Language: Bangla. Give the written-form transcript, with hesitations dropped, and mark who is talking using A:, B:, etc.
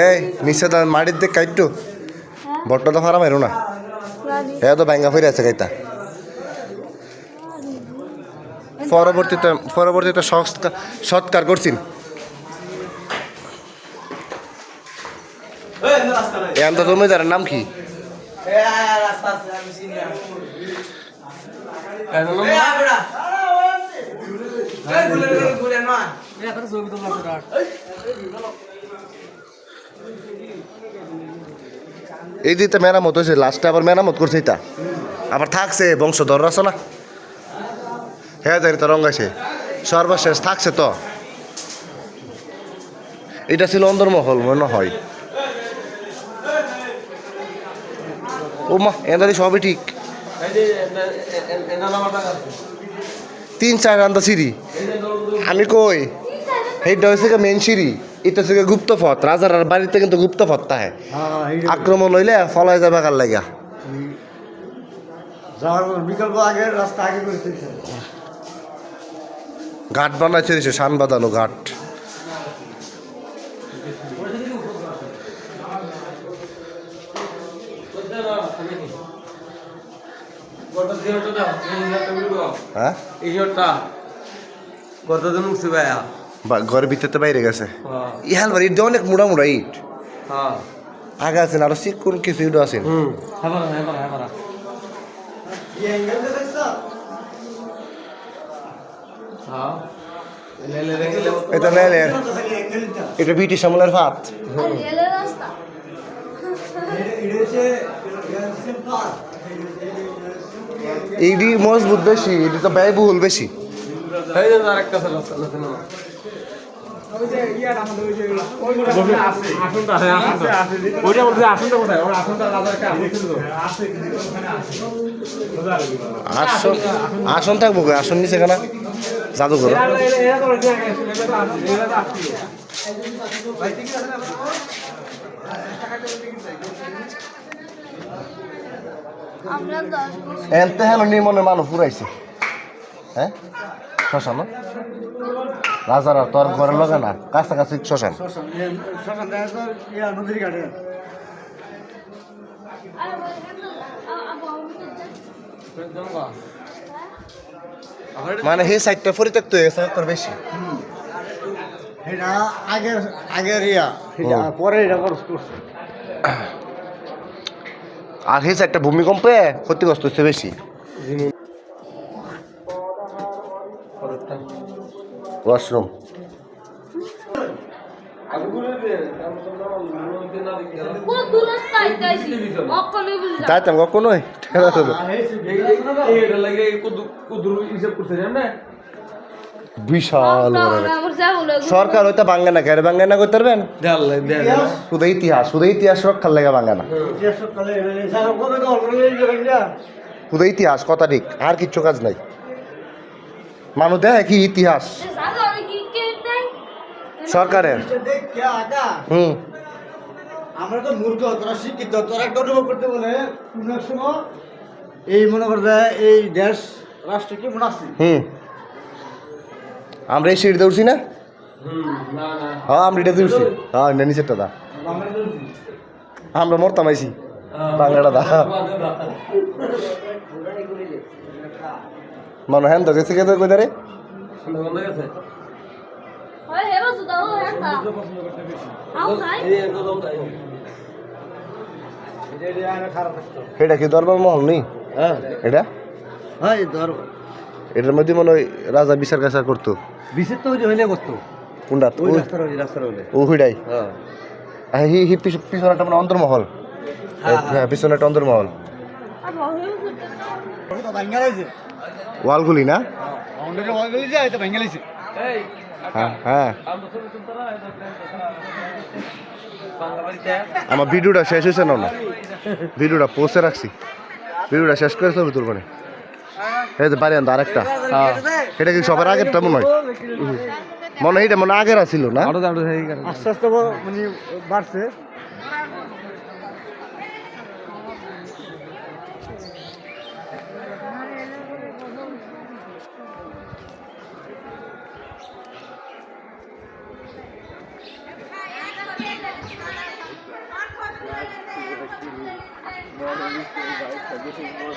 A: এই নিচে মাটির দিক কাইটু বটটা তো ফারা মারো না হ্যাঁ তো ব্যাঙ্গা ফিরে আছে কাইতা পরবর্তীতে সৎকার করছেন এখন তো তুমি তার নাম কি এই দিতে মেরামত হয়েছে লাস্টে আবার মেরামত করছে এটা আবার থাকছে বংশধর আছে না হ্যাঁ জানি তো রঙাইছে সর্বশেষ থাকছে তো এটা ছিল অন্দরমহল মনে হয় ও মা এনারি সবই ঠিক 3-4 রান্দা সিঁড়ি আমি কই এইটা হয়েছে মেন সিঁড়ি এটা হচ্ছে গুপ্ত পথ রাজার বাড়িতে কিন্তু গুপ্ত পথ থাকে আক্রমণ হইলে ফলায় যাবে কার লাগা ঘাট বানাইছে দিছে শান বাঁধানো ঘাট হ্যাঁ ঘরের ভিতরে বাইরে গেছে ইহাল বাড়ি ইট অনেক মোড়া মোড়া ইট আগে আছেন আরো কোন কিছু ইট আছেন এটা লেলের এটা ব্রিটিশ আমলের ভাত এইটি মজবুত বেশি এটি তো ব্যয়বহুল বেশি আসন থাকবো আসন নিচে কেনা জাদুঘর এনতে হেন নির্মলের মানুষ ফুরাইছে হ্যাঁ শ্মশান রাজার তোর ঘরের লগে না কাছাকাছি শ্মশান মানে হে সাইডটা পরিত্যক্ত হয়ে গেছে তোর বেশি আর হে সাইডটা ভূমিকম্পে ক্ষতিগ্রস্ত হচ্ছে বেশি ওয়াশরুম যাইতাম কখনোই বিশাল সরকার হইতে বাঙ্গে না কেন বাঙ্গে না করতে পারবেন শুধু ইতিহাস রক্ষার লেগে বাঙ্গে না শুধু ইতিহাস কথা ঠিক আর কিচ্ছু কাজ নাই মানুষ দেখে কি ইতিহাস সরকারের
B: আমরা তো মূর্খ তোরা শিক্ষিত তোরা একটা অনুভব করতে বলে কোন সময় এই মনে করবে এই দেশ রাষ্ট্র কি মনে আছে
A: আমরা এই সিঁড়িতে উঠছি না হ্যাঁ আমরা এটাতে উঠছি হ্যাঁ এটা নিচেরটা দা আমরা মরতাম আইছি বাংলাটা দা মনে হ্যান তো গেছে কেদার কোথারে এটা কি দরবার মহল নেই এটা এটার মধ্যে মনে হয় রাজা বিচার কাছার করতো
B: বিচার তো হইলে করতো
A: কোনটা ও হুইডাই পিছনে একটা মানে অন্তর্মহল হ্যাঁ পিছনে একটা অন্তর্মহল ওয়ালগুলি না হ্যাঁ হ্যাঁ আমার ভিডিওটা শেষ হয়েছে না ভিডিওটা পোস্টে রাখছি ভিডিওটা শেষ করে ছবি তুলব না এই যে বাড়ি আনতো আরেকটা এটা কি সবার আগেরটা মনে হয় মনে হয় এটা মনে আগের ছিল না
B: আস্তে আস্তে মানে বাড়ছে
C: আমরা